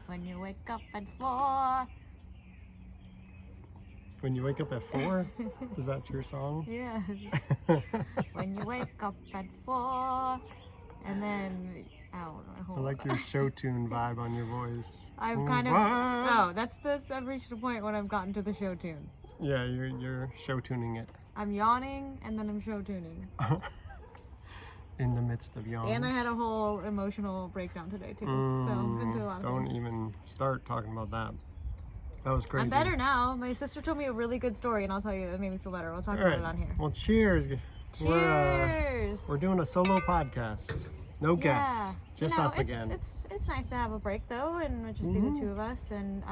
When you wake up at 4. When you wake up at 4? Is that your song? Yeah. When you wake up at 4. And then, I don't know. I like your show tune vibe on your voice. I've kind of, oh, that's, I've reached a point when I've gotten to the show tune. Yeah, you're show tuning it. I'm yawning and then I'm show tuning. In the midst of yawns. And I had a whole emotional breakdown today too. So I've been through a lot of Don't things. even start talking about that. That was crazy. I'm better now. My sister told me a really good story and I'll tell you, it made me feel better. We'll talk about it on here. Well, cheers. Cheers. We're doing a solo podcast. No guests. Just us again. It's nice to have a break though and just be the two of us. And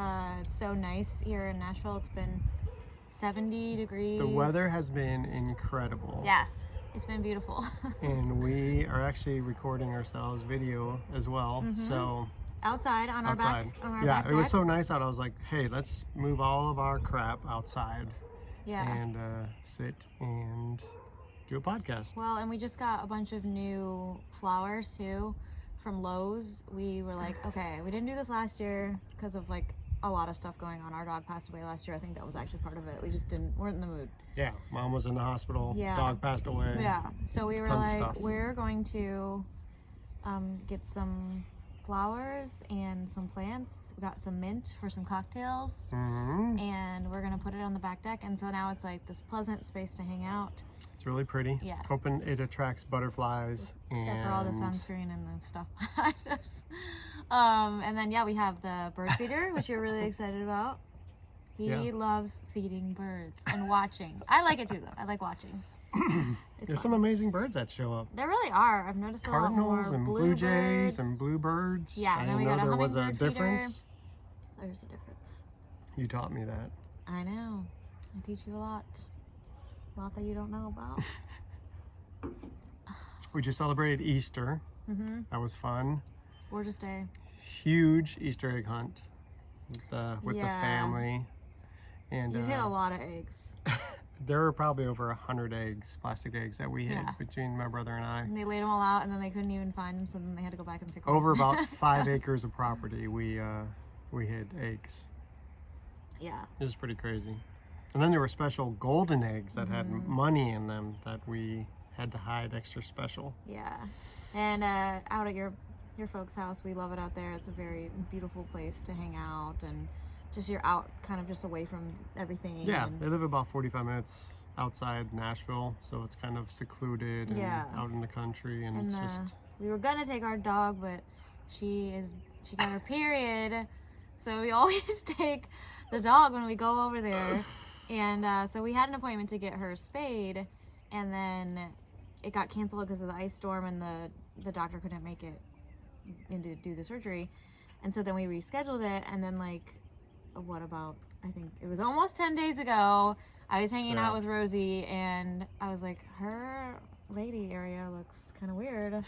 it's so nice here in Nashville. It's been 70 degrees. The weather has been incredible. Yeah, it's been beautiful. And we are actually recording ourselves video as well. So Outside on our back yeah, back it was deck. so nice out. I was like, hey, let's move all of our crap outside. Yeah. And sit and do a podcast. Well, and we just got a bunch of new flowers too from Lowe's. We were like, okay, we didn't do this last year because of like a lot of stuff going on. Our dog passed away last year. I think that was actually part of it. We just weren't in the mood. Yeah, mom was in the hospital. Yeah. Dog passed away. Yeah. So we were Tons of like, stuff. we're going to get some flowers and some plants. We got some mint for some cocktails. And we're gonna put it on the back deck. And so now it's like this pleasant space to hang out. It's really pretty. Yeah. Hoping it attracts butterflies. Except for all the sunscreen and the stuff behind us. And then, yeah, we have the bird feeder, which you're really excited about. He loves feeding birds and watching. I like it too, though. I like watching. There's some amazing birds that show up. There really are. I've noticed a lot more Cardinals and blue bluebirds. jays and bluebirds. Yeah, I and then we didn't got know a there was a hummingbird feeder. difference. There's a difference. You taught me that. I know. I teach you a lot. A lot that you don't know about. We just celebrated Easter. That was fun. Gorgeous day. Huge Easter egg hunt with the Yeah. family. And You hit a lot of eggs. there were probably over 100 eggs, plastic eggs that we hid Yeah. between my brother and I. And they laid them all out, and then they couldn't even find them, so then they had to go back and pick them Over up. about 5 acres of property, we hid eggs. Yeah. It was pretty crazy. And then there were special golden eggs that had money in them that we had to hide extra special. Yeah. And out at your folks' house, we love it out there. It's a very beautiful place to hang out, and just you're out kind of just away from everything. Yeah, and they live about 45 minutes outside Nashville, so it's kind of secluded and out in the country, and it's just... we were gonna take our dog, but she got her period, so we always take the dog when we go over there. And so we had an appointment to get her spayed, and then it got canceled because of the ice storm, and the doctor couldn't make it in to do the surgery. And so then we rescheduled it, and then like, what about, I think it was almost 10 days ago, I was hanging out with Rosie, and I was like, her lady area looks kind of weird.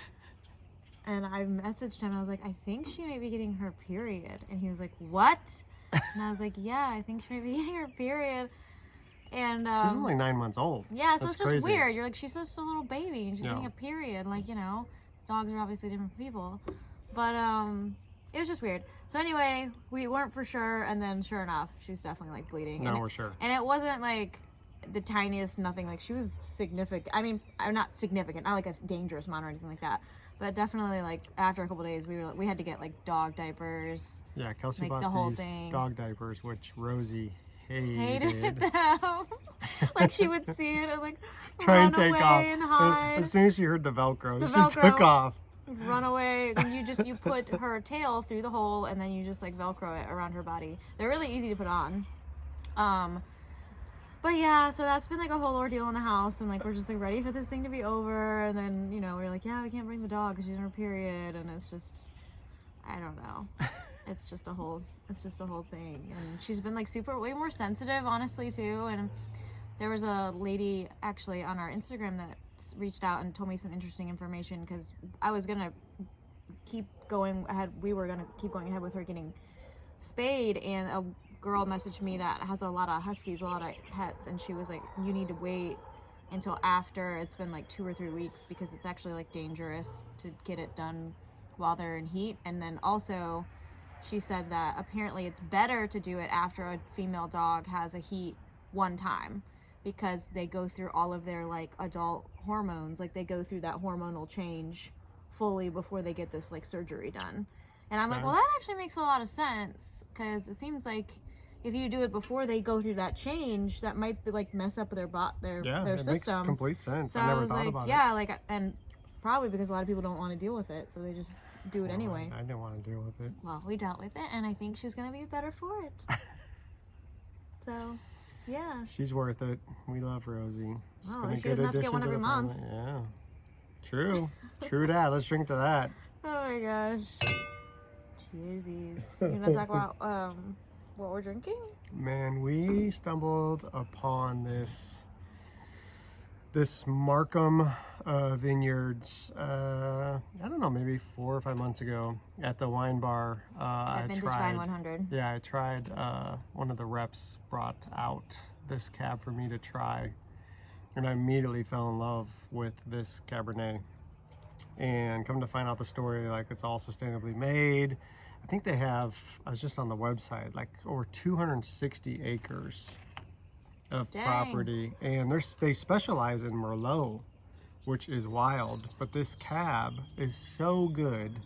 And I messaged him, I was like, I think she may be getting her period. And he was like, what? And I was like, yeah, I think she may be getting her period. And she's only 9 months old. Yeah, so That's it's just crazy. weird. You're like, she's just a little baby, and she's getting a period. Like, you know, dogs are obviously different from people. But it was just weird. So anyway, we weren't for sure, and then sure enough, she was definitely like bleeding. Now we're sure. And it wasn't like the tiniest nothing. Like, she was significant. I mean, not significant, not like a dangerous amount or anything like that. But definitely, like, after a couple days, we had to get like dog diapers. Yeah, Kelsey like, bought the whole these thing. dog diapers, which Rosie Hated them. Like, she would see it and like try run and take away off. and hide. As soon as she heard the Velcro, she Velcro. took off. Run away. And you put her tail through the hole, and then you just like Velcro it around her body. They're really easy to put on. But yeah, so that's been like a whole ordeal in the house, and like we're just like ready for this thing to be over. And then, you know, we're like, yeah, we can't bring the dog because she's in her period, and it's just, I don't know. It's just a whole thing. And she's been like way more sensitive, honestly, too. And there was a lady actually on our Instagram that reached out and told me some interesting information, because I was gonna keep going ahead. We were gonna keep going ahead with her getting spayed, and a girl messaged me that has a lot of huskies, a lot of pets, and she was like, you need to wait until after it's been like 2 or 3 weeks, because it's actually like dangerous to get it done while they're in heat. And then also she said that apparently it's better to do it after a female dog has a heat one time, because they go through all of their like adult hormones, like they go through that hormonal change fully before they get this like surgery done. And I'm like, well, that actually makes a lot of sense, because it seems like if you do it before they go through that change, that might be like mess up their it system. makes complete sense. So I never was thought like, about yeah, like, and probably because a lot of people don't want to deal with it, so they just do it anyway. I didn't want to deal with it. Well, we dealt with it, and I think she's gonna be better for it. So, yeah. She's worth it. We love Rosie. Well, she doesn't have to get one every month. Yeah. True. True that. Let's drink to that. Oh my gosh. Cheersies. You want to talk about what we're drinking? Man, we stumbled upon this Markham Vineyards, I don't know, maybe 4 or 5 months ago at the wine bar. At Vintage Wine 100. Yeah, I tried, one of the reps brought out this cab for me to try, and I immediately fell in love with this Cabernet. And come to find out the story, like, it's all sustainably made. I think they have, I was just on the website, like over 260 acres of property, and they specialize in Merlot, which is wild. But this cab is so good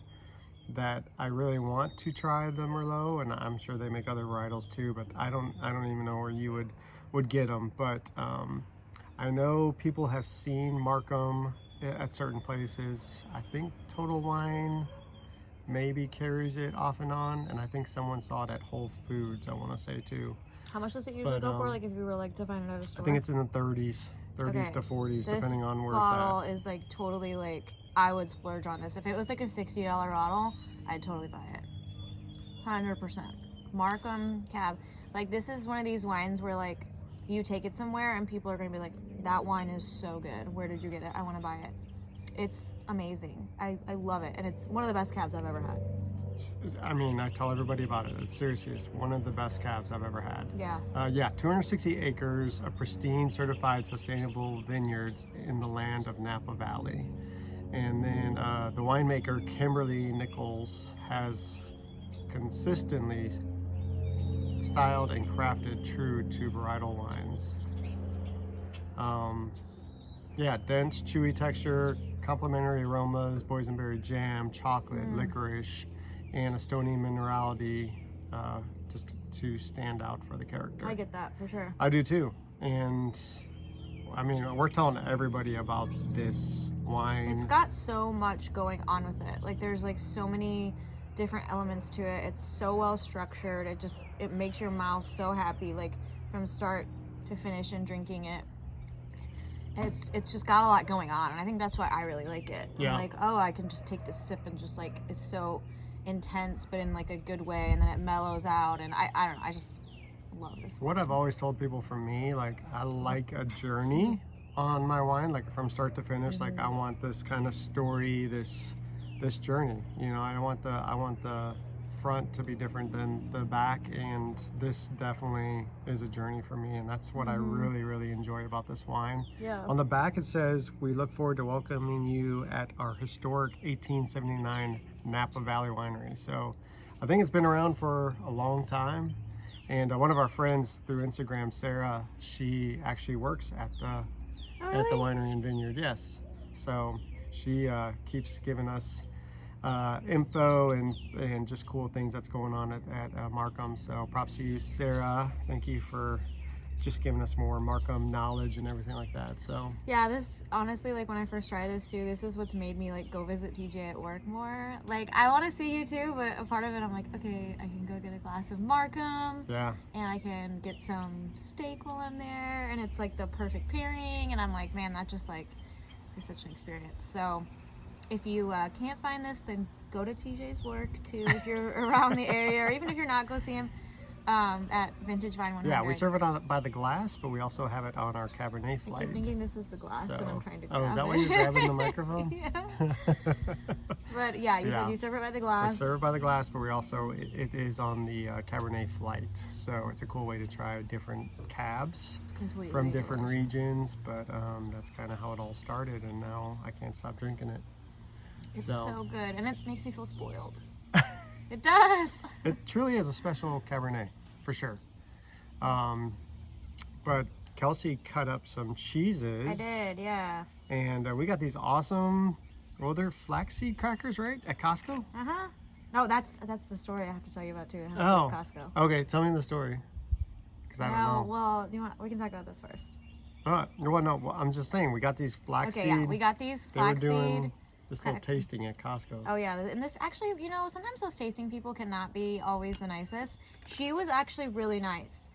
that I really want to try the Merlot, and I'm sure they make other varietals too, but I don't even know where you would get them. But I know people have seen Markham at certain places. I think Total Wine maybe carries it off and on, and I think someone saw it at Whole Foods, I want to say too. How much does it usually go for, like, if you were like to find it at a store? I think it's in the 30s to 40s, depending on where it's at. This bottle is like totally, like, I would splurge on this. If it was like a $60 bottle, I'd totally buy it. 100%. Markham Cab. Like, this is one of these wines where, like, you take it somewhere and people are going to be like, that wine is so good. Where did you get it? I want to buy it. It's amazing. I love it. And it's one of the best cabs I've ever had. I mean, I tell everybody about it. It's seriously, it's one of the best cabs I've ever had. Yeah. Yeah, 260 acres of pristine, certified, sustainable vineyards in the land of Napa Valley. And then the winemaker, Kimberly Nichols, has consistently styled and crafted true to varietal wines. Yeah, dense, chewy texture, complementary aromas, boysenberry jam, chocolate, licorice, and a stony minerality, just to stand out for the character. I get that for sure. I do too. And I mean, we're telling everybody about this wine. It's got so much going on with it. Like, there's like so many different elements to it. It's so well structured. It makes your mouth so happy, like from start to finish and drinking it. It's just got a lot going on, and I think that's why I really like it. Yeah. I'm like, oh, I can just take this sip and just like, it's so intense, but in like a good way, and then it mellows out, and I don't know, I just love this wine. What I've always told people, for me, like, I like a journey on my wine, like from start to finish. Like, I want this kind of story, this journey. You know, I want the front to be different than the back, and this definitely is a journey for me, and that's what I really enjoy about this wine. Yeah. On the back it says, "We look forward to welcoming you at our historic 1879 Napa Valley winery." So I think it's been around for a long time, and one of our friends through Instagram, Sarah, she actually works at the winery and vineyard. Yes, so she keeps giving us info and just cool things that's going on at Markham. So props to you, Sarah. Thank you for just giving us more Markham knowledge and everything like that. So yeah, this honestly, like, when I first tried this too, this is what's made me like go visit TJ at work more. Like, I want to see you too, but a part of it I'm like, okay, I can go get a glass of Markham, yeah, and I can get some steak while I'm there, and it's like the perfect pairing, and I'm like, man, that just like is such an experience. So if you can't find this, then go to TJ's work too. If you're around the area, or even if you're not, go see him at Vintage Vine 100. yeah, we serve it by the glass, but we also have it on our Cabernet flight. I keep thinking this is the glass, and I'm trying to grab Oh, is that it. why you're grabbing the microphone? Yeah. But yeah, you said you serve it by the glass. We serve it by the glass, but we also, it is on the Cabernet flight. So it's a cool way to try different cabs from different regions, but that's kind of how it all started, and now I can't stop drinking it. It's so good, and it makes me feel spoiled. It does. It truly is a special Cabernet, for sure. But Kelsey cut up some cheeses. I did, yeah. And we got these awesome, well, they're flaxseed crackers, right? At Costco? Uh-huh. Oh, that's the story I have to tell you about too. It has to do Oh, with Costco. okay. Tell me the story. Because I don't know. Well, we can talk about this first. Well, no, I'm just saying we got these flaxseed. Okay, yeah, we got these They were flaxseed. doing this little tasting at Costco. Oh yeah, and this actually, you know, sometimes those tasting people cannot be always the nicest. She was actually really nice.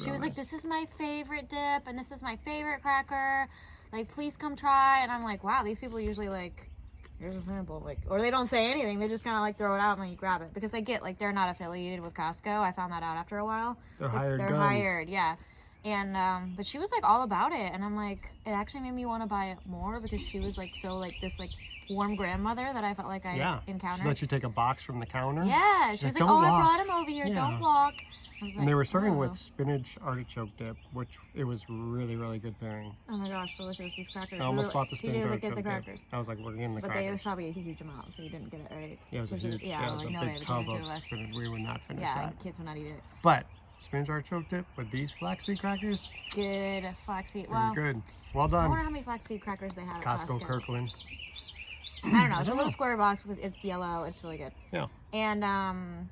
She was like, "This is my favorite dip, and this is my favorite cracker. Like, please come try." And I'm like, "Wow, these people usually like, here's a sample, like, or they don't say anything. They just kind of like throw it out and then you grab it because I get like they're not affiliated with Costco. I found that out after a while. They're hired guns. Hired, yeah." And but she was like all about it, and I'm like, it actually made me want to buy it more because she was like so like this like warm grandmother that I felt like I encountered. She let you take a box from the counter. Yeah, she was like, "Oh, I brought him over here. Yeah. Don't walk." I was And they like, were serving "Oh." with spinach artichoke dip, which it was really, really good pairing. Oh my gosh, delicious! These crackers. I almost bought the TJ spinach was like, artichoke "Get the dip. crackers." I was like, we're getting the But crackers. it was probably a huge amount, so you didn't get it right. Yeah, it was a huge. Yeah, it was like, a no big way, tub between the two of us. spinach. We would not finish Yeah, that. and kids would not eat it. But spinach artichoke dip with these flaxseed crackers, Good flaxseed. it Well, was good. Well I done. wonder how many flaxseed crackers they have at Costco Kirkland. I don't know. It's a little square box with it's yellow. It's really good. Yeah. And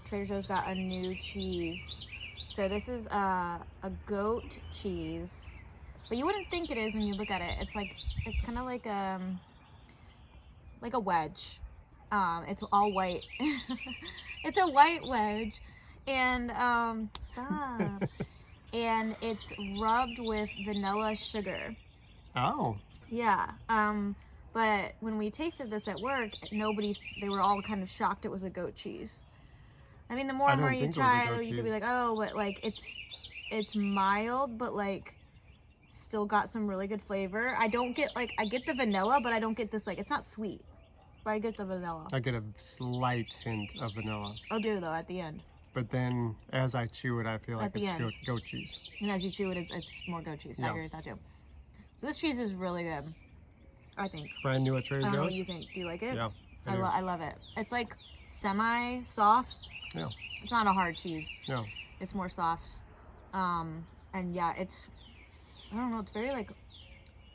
Trader Joe's got a new cheese. So this is a goat cheese, but you wouldn't think it is when you look at it. It's kind of like a wedge. It's all white. It's a white wedge, and stop. And it's rubbed with vanilla sugar. Oh. Yeah. But when we tasted this at work, they were all kind of shocked it was a goat cheese. I mean, the more and more you try, you could be like, oh, but like it's mild, but like still got some really good flavor. I don't get I get the vanilla, but I don't get this it's not sweet, but I get the vanilla. I get a slight hint of vanilla. I do though at the end. But then as I chew it, I feel like it's end. goat cheese. And as you chew it, it's more goat cheese. Yeah. I agree with that too. So this cheese is really good, I think. Brand new at Trader Joe's. I don't know what you think. Do you like it? Yeah. I love it. It's like semi-soft. Yeah. It's not a hard cheese. No. It's more soft. And yeah, I don't know, it's very like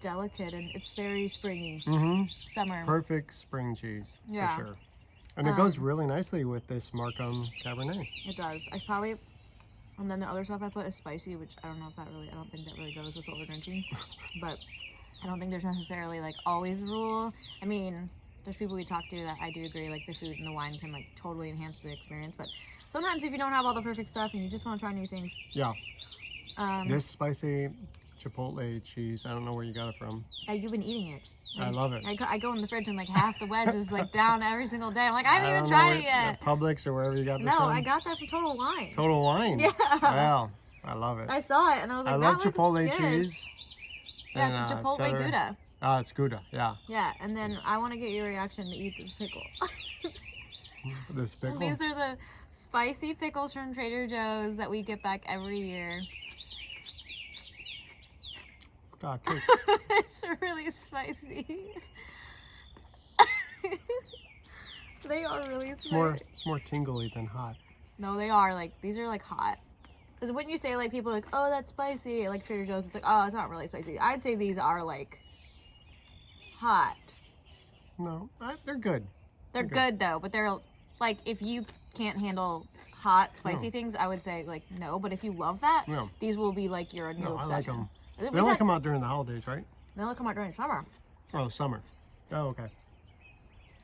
delicate and it's very springy. Mm-hmm. Summer. Perfect spring cheese. Yeah. For sure. And it goes really nicely with this Markham Cabernet. It does. And then the other stuff I put is spicy, which I don't think that really goes with what we're drinking. But I don't think there's necessarily like always a rule. I mean, there's people we talk to that I do agree like the food and the wine can like totally enhance the experience. But sometimes if you don't have all the perfect stuff and you just want to try new things. Yeah. This spicy Chipotle cheese, I don't know where you got it from. You've been eating it. I love it. I go in the fridge and like half the wedge is like down every single day. I'm like, I haven't even tried it yet. Publix or wherever you got this No, from? I got that from Total Wine. Total Wine? Yeah. Wow. I love it. I saw it and I was like, I that love looks Chipotle good. cheese. Yeah, and, it's a Chipotle cheddar. Gouda. Oh, it's Gouda, yeah. Yeah, and then I want to get your reaction to eat this pickle. This pickle? These are the spicy pickles from Trader Joe's that we get back every year. God, cake. It's really spicy. They are really spicy. It's more tingly than hot. No, they are these are like hot. Because when you say like people are like, oh, that's spicy, like Trader Joe's, it's like, oh, it's not really spicy. I'd say these are like hot. No, they're good. They're good though, but they're like if you can't handle hot spicy things, I would say like no. But if you love that, these will be like your new obsession. I like them. They only come out during the holidays, right? They only come out during summer. Oh, summer. Oh, okay.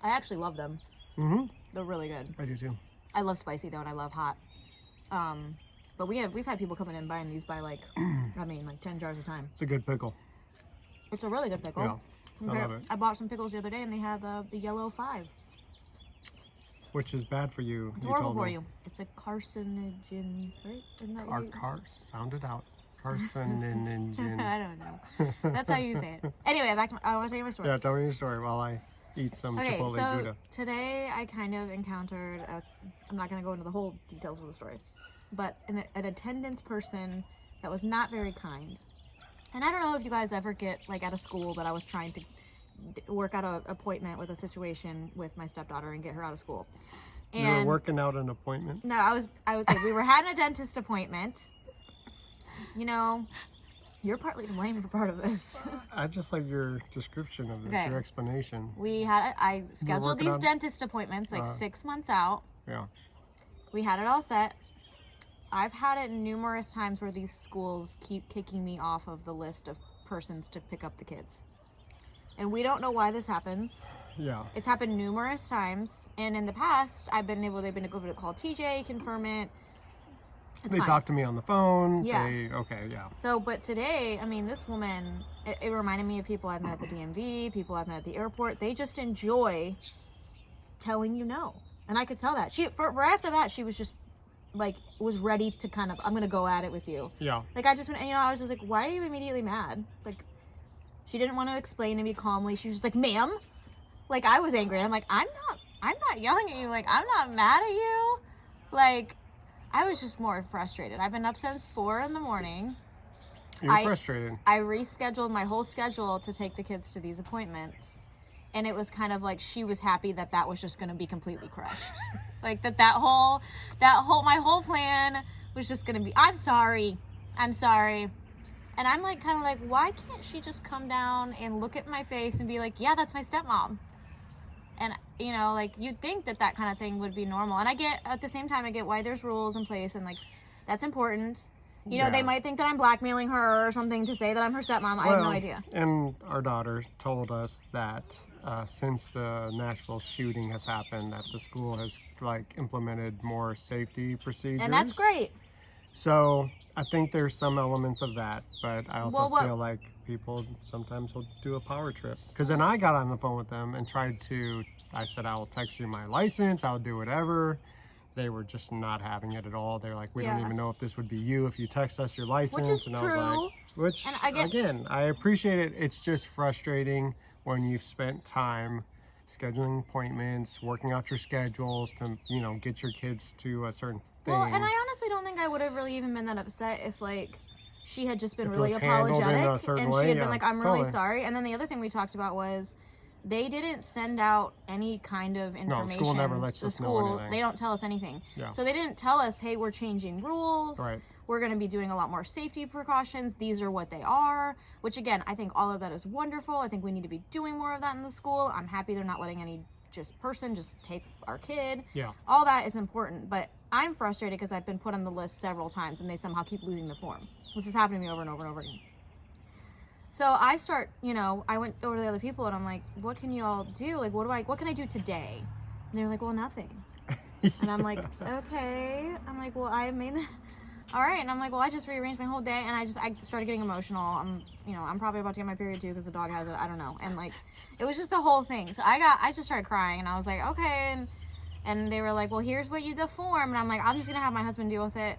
I actually love them. Mm-hmm. They're really good. I do too. I love spicy though, and I love hot. But we've had people coming in buying these by like, I mean, like 10 jars a time. It's a good pickle. It's a really good pickle. Yeah, I love it. I bought some pickles the other day, and they had the yellow 5. Which is bad for you. It's horrible for you. It's a carcinogen, right? Isn't that what sound it out. Carcinogen. I don't know. That's how you say it. Anyway, I want to tell you my story. Yeah, tell me your story while I eat some Chipotle Gouda. Today I kind of encountered I'm not going to go into the whole details of the story, but an attendance person that was not very kind. And I don't know if you guys ever get like at a school that I was trying to work out an appointment with a situation with my stepdaughter and get her out of school. You were And working out an appointment? no, okay, we were having a dentist appointment. You know, you're partly to blame for part of this. I just like your description of this, Okay. your explanation. I scheduled these on- dentist appointments like 6 months out. Yeah. We had it all set. I've had it numerous times where these schools keep kicking me off of the list of persons to pick up the kids. And we don't know why this happens. Yeah. It's happened numerous times. And in the past, they've been able to call TJ, confirm it. They talked to me on the phone. Yeah. Okay, yeah. So, but today, I mean, this woman, it reminded me of people I've met at the DMV, people I've met at the airport. They just enjoy telling you no. And I could tell that. Right off the bat, she was just like, was ready to kind of, I'm going to go at it with you. Yeah. Like, I was just like, why are you immediately mad? Like, she didn't want to explain to me calmly. She was just like, ma'am. Like, I was angry. And I'm like, I'm not yelling at you. Like, I'm not mad at you. Like, I was just more frustrated. I've been up since 4 a.m. You're frustrated. I rescheduled my whole schedule to take the kids to these appointments. And it was kind of like she was happy that was just going to be completely crushed. Like my whole plan was just going to be, I'm sorry. And I'm like, kind of like, why can't she just come down and look at my face and be like, yeah, that's my stepmom. And, you know, like, you'd think that kind of thing would be normal. And at the same time, I get why there's rules in place and, like, that's important. You know, they might think that I'm blackmailing her or something to say that I'm her stepmom. I have no idea. And our daughter told us that since the Nashville shooting has happened, that the school has, like, implemented more safety procedures. And that's great. So I think there's some elements of that, but I also feel like people sometimes will do a power trip. Because then I got on the phone with them and I said, I will text you my license, I'll do whatever. They were just not having it at all. They're like, we don't even know if this would be you if you text us your license. Which is and true. I was like, again, I appreciate it. It's just frustrating when you've spent time scheduling appointments, working out your schedules to, you know, get your kids to a certain thing. Well, and I honestly don't think I would have really even been that upset if, like, she had just been really apologetic and she had been like, I'm really sorry. And then the other thing we talked about was they didn't send out any kind of information. No, school never lets us know anything. They don't tell us anything. Yeah. So they didn't tell us, hey, we're changing rules. Right. We're going to be doing a lot more safety precautions. These are what they are, which again, I think all of that is wonderful. I think we need to be doing more of that in the school. I'm happy they're not letting any person just take our kid. Yeah. All that is important, but I'm frustrated because I've been put on the list several times and they somehow keep losing the form. This is happening to me over and over and over again. So I start, I went over to the other people and I'm like, what can you all do? Like, what can I do today? And they're like, well, nothing. And I'm like, okay. I'm like, well, I made that. All right. And I'm like, well, I just rearranged my whole day. And I started getting emotional. I'm probably about to get my period too because the dog has it. I don't know. And like, it was just a whole thing. So I just started crying and I was like, okay. And they were like, well, here's the form. And I'm like, I'm just going to have my husband deal with it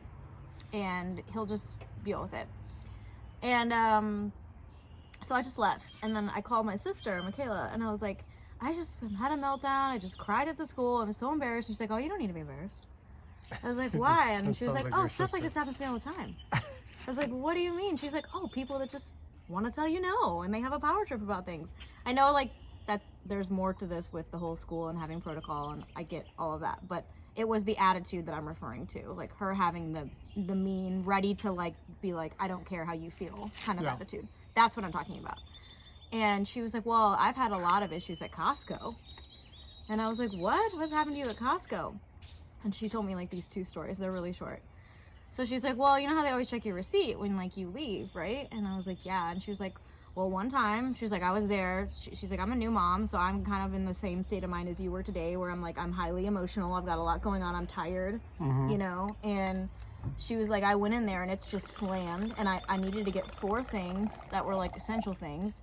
and he'll just deal with it. And, so I just left. And then I called my sister, Michaela, and I was like, I just had a meltdown. I just cried at the school. I'm so embarrassed. And she's like, oh, you don't need to be embarrassed. I was like, why? And she was like, oh, stuff like this happens to me all the time. I was like, what do you mean? She's like, oh, people that just want to tell you no, and they have a power trip about things. I know, like, that there's more to this with the whole school and having protocol, and I get all of that. But it was the attitude that I'm referring to, like her having the mean, ready to, like, be like, I don't care how you feel kind of attitude. That's what I'm talking about. And she was like, well, I've had a lot of issues at Costco. And I was like, what? What's happened to you at Costco? And she told me, like, these 2 stories. They're really short. So she's like, well, you know how they always check your receipt when, like, you leave, right? And I was like, yeah. And she was like, well, one time, she was like, I was there. She's like, I'm a new mom, so I'm kind of in the same state of mind as you were today, where I'm like, I'm highly emotional. I've got a lot going on. I'm tired, And she was like, I went in there and it's just slammed, and I needed to get 4 things that were like essential things.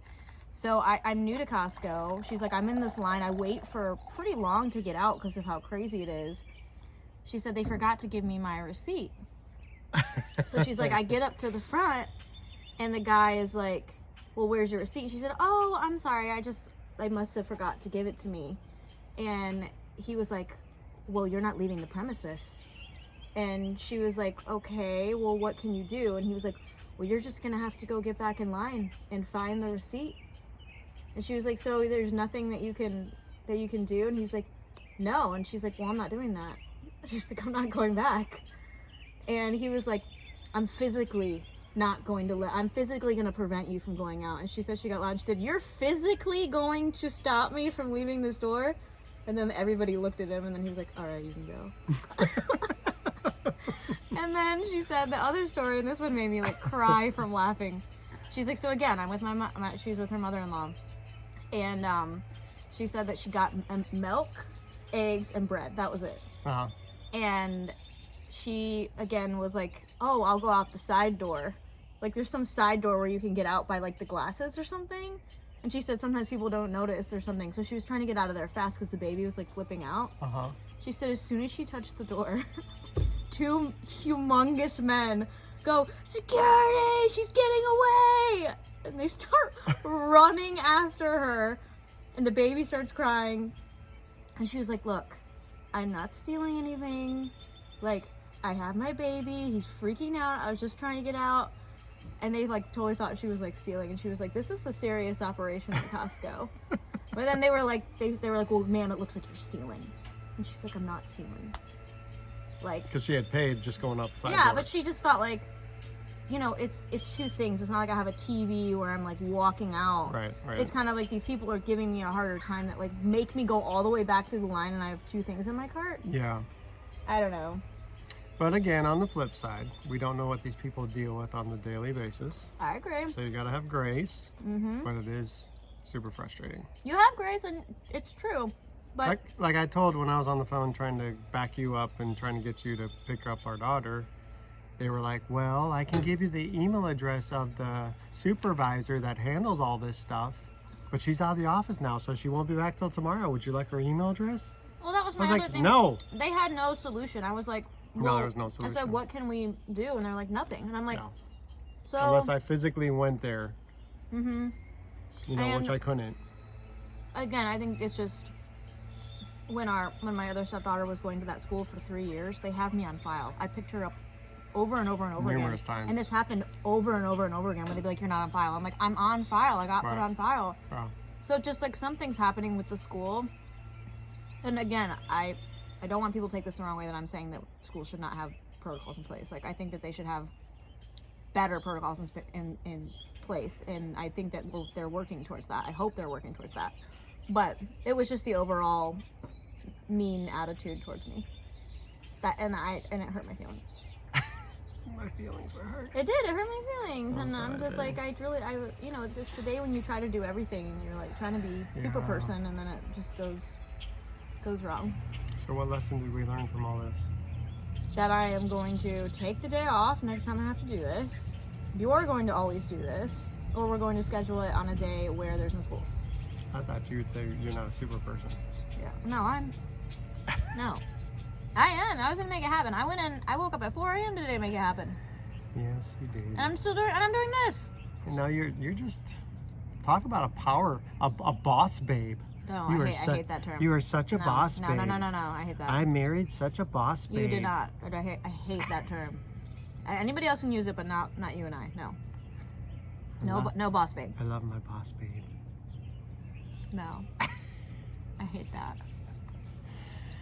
So I'm new to Costco. She's like, I'm in this line. I wait for pretty long to get out because of how crazy it is. She said they forgot to give me my receipt. So she's like, I get up to the front and the guy is like, well, where's your receipt? She said, oh, I'm sorry. I must have forgot to give it to me. And he was like, well, you're not leaving the premises. And she was like, okay, well, what can you do? And he was like, well, you're just going to have to go get back in line and find the receipt. And she was like, so there's nothing that you can do? And he's like, no. And she's like, well, I'm not doing that. She's like, I'm not going back. And he was like, I'm physically not going to I'm physically going to prevent you from going out. And she said she got loud. She said, you're physically going to stop me from leaving this door? And then everybody looked at him, and then he was like, all right, you can go. And then she said the other story, and this one made me like cry from laughing. She's like, so again, I'm with she's with her mother-in-law. And she said that she got milk, eggs, and bread. That was it. Uh-huh. And she, again, was like, oh, I'll go out the side door. Like, there's some side door where you can get out by, like, the glasses or something. And she said sometimes people don't notice or something. So she was trying to get out of there fast because the baby was, like, flipping out. Uh-huh. She said as soon as she touched the door, two humongous men go, security, she's getting away. And they start running after her. And the baby starts crying. And she was like, look, I'm not stealing anything. Like, I have my baby. He's freaking out. I was just trying to get out. And they, like, totally thought she was, like, stealing. And she was like, this is a serious operation at Costco. But then they were like, well, ma'am, it looks like you're stealing. And she's like, I'm not stealing. Like, because she had paid just going out the side yeah, door. but she just felt like, you know, it's two things. It's not like I have a TV where I'm, like, walking out. Right. It's kind of like these people are giving me a harder time that, like, make me go all the way back through the line and I have two things in my cart. Yeah. I don't know. But again, on the flip side, we don't know what these people deal with on the daily basis. I agree. So you gotta have grace, Mm-hmm. but it is super frustrating. You have grace, and it's true. But like I told when I was on the phone trying to back you up and trying to get you to pick up our daughter, they were like, well, I can give you the email address of the supervisor that handles all this stuff, but she's out of the office now, so she won't be back till tomorrow. Would you like her email address? well, that was my I was other like, thing. no. They had no solution. I was like, well, No, there was no solution. I said, what can we do? And they're like, nothing. And I'm like, No. so. Unless I physically went there, Mm-hmm. you know, which And- I couldn't. Again, I think it's just when my other stepdaughter was going to that school for 3 years, they have me on file. I picked her up over and over and over Numerous again. times. And this happened over and over and over again where they'd be like, you're not on file. I'm like, I'm on file. I got put Right. on file. Wow. So just like something's happening with the school. And again, I don't want people to take this the wrong way that I'm saying that schools should not have protocols in place. Like, I think that they should have better protocols in place. And I think that they're working towards that. I hope they're working towards that. But it was just the overall mean attitude towards me. And it hurt my feelings. My feelings were hurt. It did. It hurt my feelings. I'm And sorry, I'm just babe. like, you know, it's a day when you try to do everything and you're like trying to be super Yeah. person, and then it just goes wrong. So what lesson did we learn from all this? That I am going to take the day off next time I have to do this. You're going to always do this, or we're going to schedule it on a day where there's no school. I thought you would say you're not a super person. Yeah. No, No. I am. I was gonna make it happen. I woke up at 4 a.m. today to make it happen. Yes, you did. And I'm doing this. And now you're just talk about a boss babe. No, You I are hate that term. You are such a boss no, babe. No, I hate that. I married such a boss babe. You did not. I hate that term. Anybody else can use it, but not you and I. No. No boss babe. I love my boss babe. No. I hate that.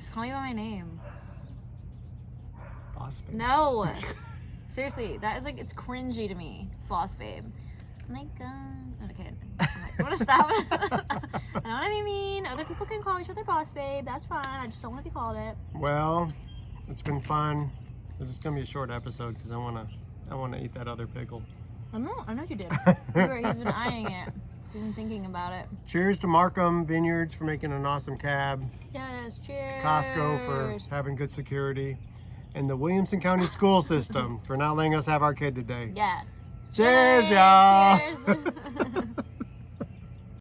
Just call me by my name. Boss babe. No. Seriously, that is like, it's cringy to me. Boss babe. I'm like, okay. I want to stop. I don't want to be mean. Other people can call each other boss babe. That's fine. I just don't want to be called it. Well, it's been fun. It's gonna be a short episode because I wanna eat that other pickle. I know you did. He's been eyeing it. He's been thinking about it. Cheers to Markham Vineyards for making an awesome cab. Yes, cheers. Costco for having good security. And the Williamson County School System for not letting us have our kid today. Yeah. Cheers, Yay, y'all. Cheers.